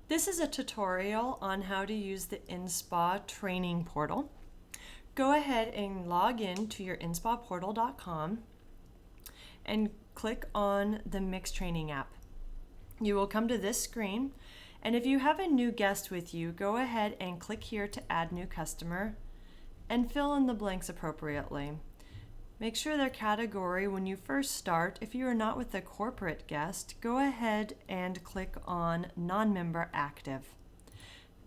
This is a tutorial on how to use the InSpa training portal. Go ahead and log in to your inspaportal.com and click on the Mix Training app. You will come to this screen, and if you have a new guest with you, go ahead and click here to add new customer and fill in the blanks appropriately. Make sure their category when you first start. If you are not with a corporate guest, go ahead and click on non-member active.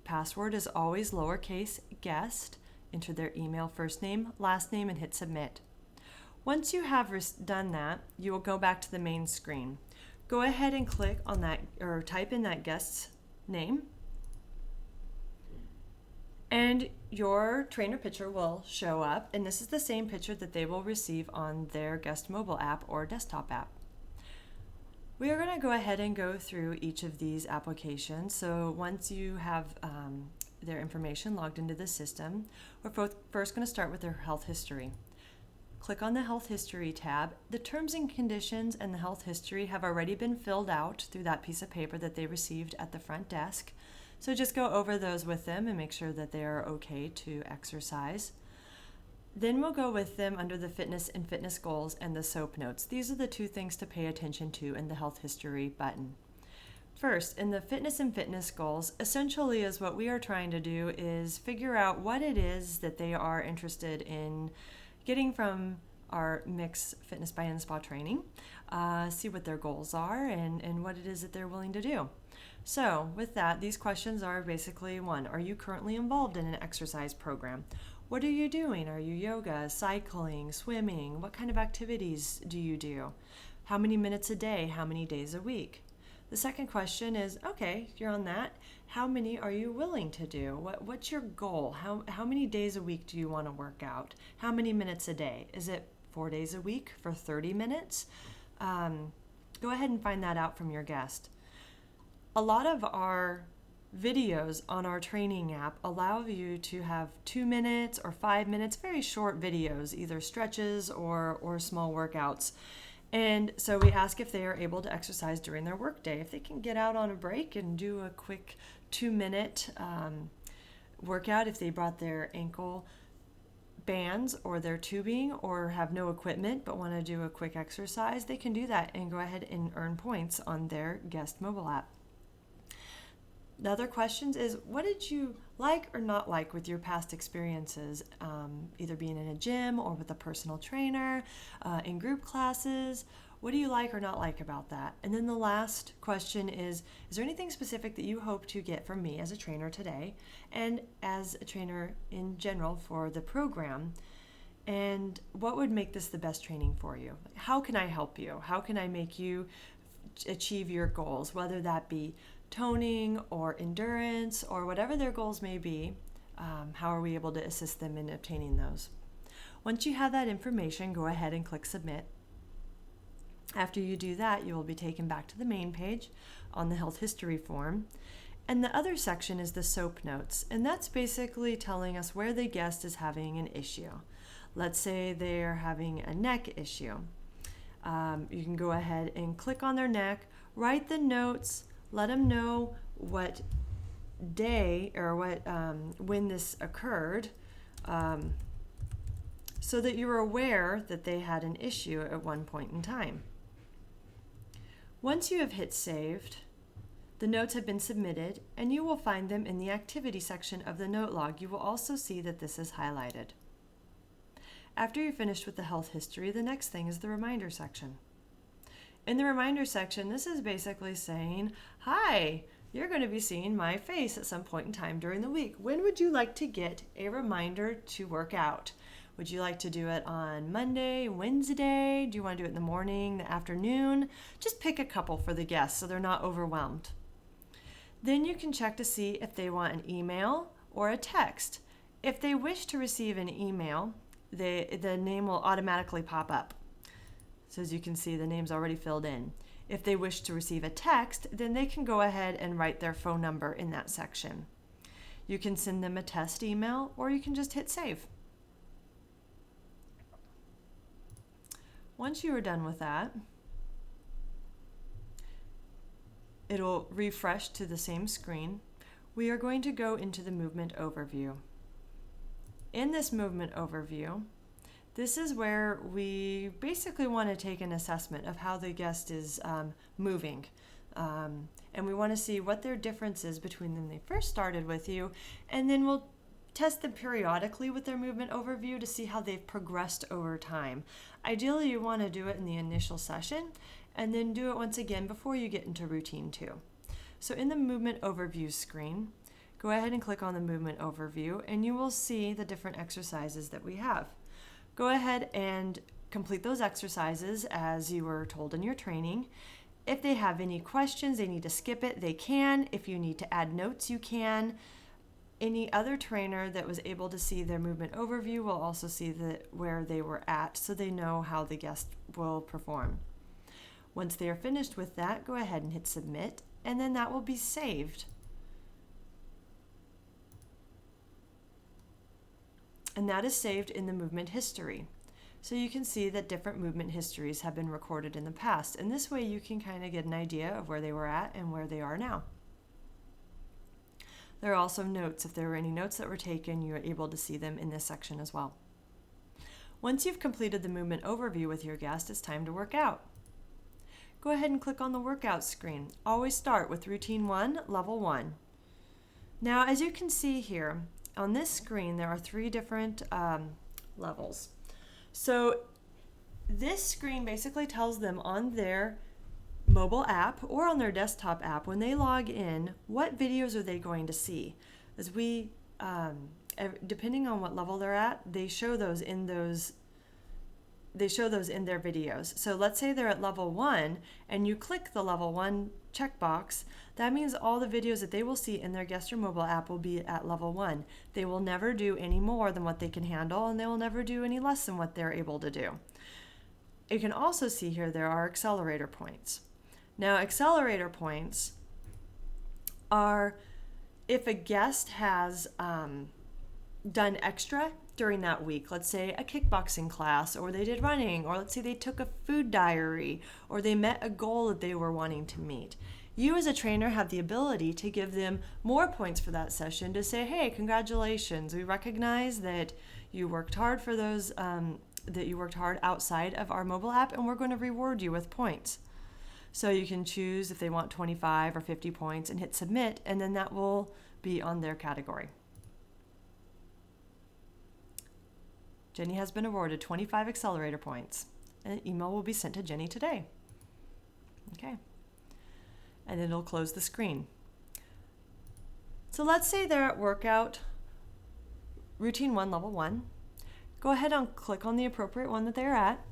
Password is always lowercase guest. Enter their email, first name, last name, and hit submit. Once you have done that, you will go back to the main screen. Go ahead and click on that or type in that guest's name, and your trainer picture will show up, and this is the same picture that they will receive on their guest mobile app or desktop app. We are going to go ahead and go through each of these applications. So once you have their information logged into the system, we're first going to start with their health history. Click on the Health History tab. The terms and conditions and the health history have already been filled out through that piece of paper that they received at the front desk. So just go over those with them and make sure that they are okay to exercise. Then we'll go with them under the fitness and fitness goals and the SOAP notes. These are the two things to pay attention to in the health history button. First, in the fitness and fitness goals, essentially is what we are trying to do is figure out what it is that they are interested in getting from our Mix Fitness by InSpa training, see what their goals are and what it is that they're willing to do. So with that, these questions are basically one, are you currently involved in an exercise program? What are you doing? Are you yoga, cycling, swimming? What kind of activities do you do? How many minutes a day? How many days a week? The second question is, okay, you're on that. How many are you willing to do? What's your goal? How many days a week do you want to work out? How many minutes a day? Is it 4 days a week for 30 minutes? Go ahead and find that out from your guest. A lot of our videos on our training app allow you to have 2 minutes or 5 minutes, very short videos, either stretches or small workouts. And so we ask if they are able to exercise during their workday. If they can get out on a break and do a quick 2-minute workout, if they brought their ankle bands or their tubing or have no equipment but want to do a quick exercise, they can do that and go ahead and earn points on their guest mobile app. The other questions is, what did you like or not like with your past experiences, either being in a gym or with a personal trainer, in group classes? What do you like or not like about that? And then the last question is there anything specific that you hope to get from me as a trainer today and as a trainer in general for the program? And what would make this the best training for you? How can I help you? How can I make you achieve your goals, whether that be toning or endurance or whatever their goals may be? How are we able to assist them in obtaining those? Once you have that information, go ahead and click submit. After you do that, you will be taken back to the main page on the health history form. And the other section is the SOAP notes, and that's basically telling us where the guest is having an issue. Let's say they're having a neck issue. You can go ahead and click on their neck, write the notes, let them know what day or when this occurred, so that you're aware that they had an issue at one point in time. Once you have hit saved, the notes have been submitted and you will find them in the activity section of the note log. You will also see that this is highlighted. After you're finished with the health history, the next thing is the reminder section. In the reminder section, this is basically saying, hi, you're going to be seeing my face at some point in time during the week. When would you like to get a reminder to work out? Would you like to do it on Monday, Wednesday? Do you want to do it in the morning, the afternoon? Just pick a couple for the guests so they're not overwhelmed. Then you can check to see if they want an email or a text. If they wish to receive an email, the name will automatically pop up. So as you can see, the name's already filled in. If they wish to receive a text, then they can go ahead and write their phone number in that section. You can send them a test email or you can just hit save. Once you are done with that, it'll refresh to the same screen. We are going to go into the movement overview. In this movement overview, this is where we basically want to take an assessment of how the guest is moving. And we want to see what their difference is between when they first started with you, and then we'll test them periodically with their movement overview to see how they've progressed over time. Ideally, you want to do it in the initial session and then do it once again before you get into routine 2. So in the movement overview screen, go ahead and click on the movement overview and you will see the different exercises that we have. Go ahead and complete those exercises as you were told in your training. If they have any questions, they need to skip it, they can. If you need to add notes, you can. Any other trainer that was able to see their movement overview will also see where they were at, so they know how the guest will perform. Once they are finished with that, go ahead and hit submit, and then that will be saved. And that is saved in the movement history. So you can see that different movement histories have been recorded in the past, and this way you can kind of get an idea of where they were at and where they are now. There are also notes. If there were any notes that were taken, you are able to see them in this section as well. Once you've completed the movement overview with your guest, it's time to work out. Go ahead and click on the workout screen. Always start with routine 1, level 1. Now, as you can see here, on this screen, there are 3 different levels. So this screen basically tells them on their mobile app or on their desktop app, when they log in, what videos are they going to see? As we, depending on what level they're at, they show those in their videos. So let's say they're at level 1 and you click the level 1 checkbox. That means all the videos that they will see in their guest or mobile app will be at level 1. They will never do any more than what they can handle, and they will never do any less than what they're able to do. You can also see here there are accelerator points. Now, accelerator points are if a guest has done extra during that week, let's say a kickboxing class, or they did running, or let's say they took a food diary, or they met a goal that they were wanting to meet. You as a trainer have the ability to give them more points for that session to say, hey, congratulations, we recognize that you worked hard for those, that you worked hard outside of our mobile app, and we're going to reward you with points. So you can choose if they want 25 or 50 points and hit submit, and then that will be on their category. Jenny has been awarded 25 accelerator points, and an email will be sent to Jenny today. Okay. And then it'll close the screen. So let's say they're at workout routine 1, level 1. Go ahead and click on the appropriate one that they're at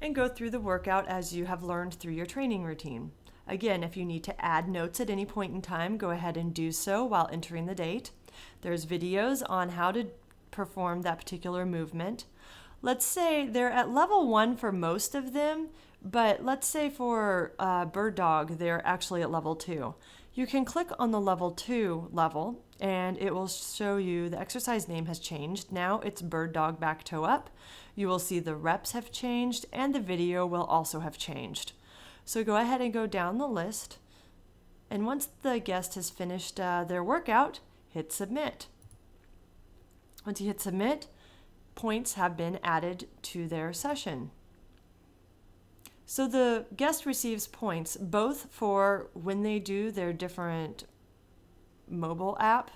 and go through the workout as you have learned through your training routine. Again, if you need to add notes at any point in time, go ahead and do so while entering the date. There's videos on how to perform that particular movement. Let's say they're at level 1 for most of them, but let's say for bird dog, they're actually at level 2. You can click on the level 2 level and it will show you the exercise name has changed. Now it's bird dog back toe up. You will see the reps have changed and the video will also have changed. So go ahead and go down the list, and once the guest has finished their workout, hit submit. Once you hit submit, points have been added to their session. So the guest receives points both for when they do their different mobile app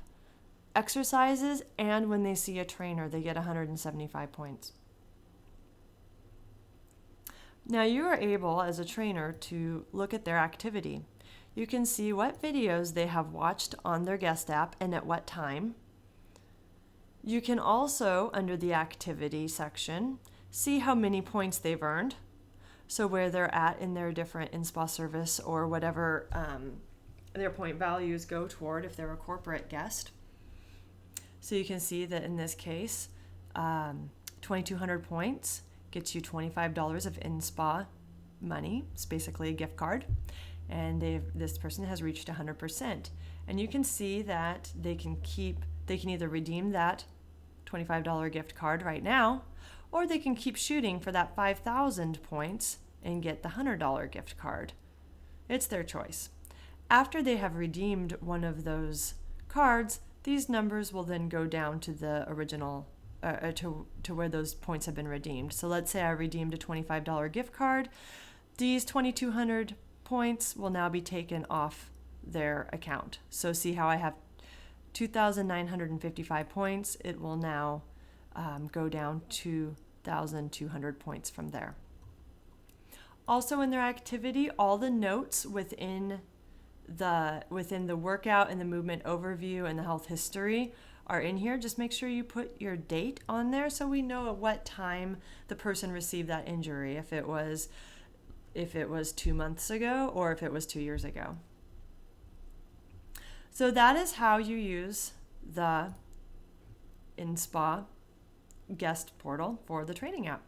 exercises and when they see a trainer, they get 175 points. Now you are able as a trainer to look at their activity. You can see what videos they have watched on their guest app and at what time. You can also, under the activity section, see how many points they've earned. So where they're at in their different InSpa service or whatever their point values go toward if they're a corporate guest. So you can see that in this case, 2,200 points gets you $25 of InSpa money. It's basically a gift card. And this person has reached 100%. And you can see that they can either redeem that $25 gift card right now, or they can keep shooting for that 5,000 points and get the $100 gift card. It's their choice. after they have redeemed one of those cards, these numbers will then go down to the original, to where those points have been redeemed. So let's say I redeemed a $25 gift card. These 2,200 points will now be taken off their account. So see how I have 2,955 points. It will now go down 2,200 points from there. Also in their activity, all the notes within the workout and the movement overview and the health history are in here. Just make sure you put your date on there so we know at what time the person received that injury, if it was 2 months ago or if it was 2 years ago. So that is how you use the InSpa guest portal for the training app.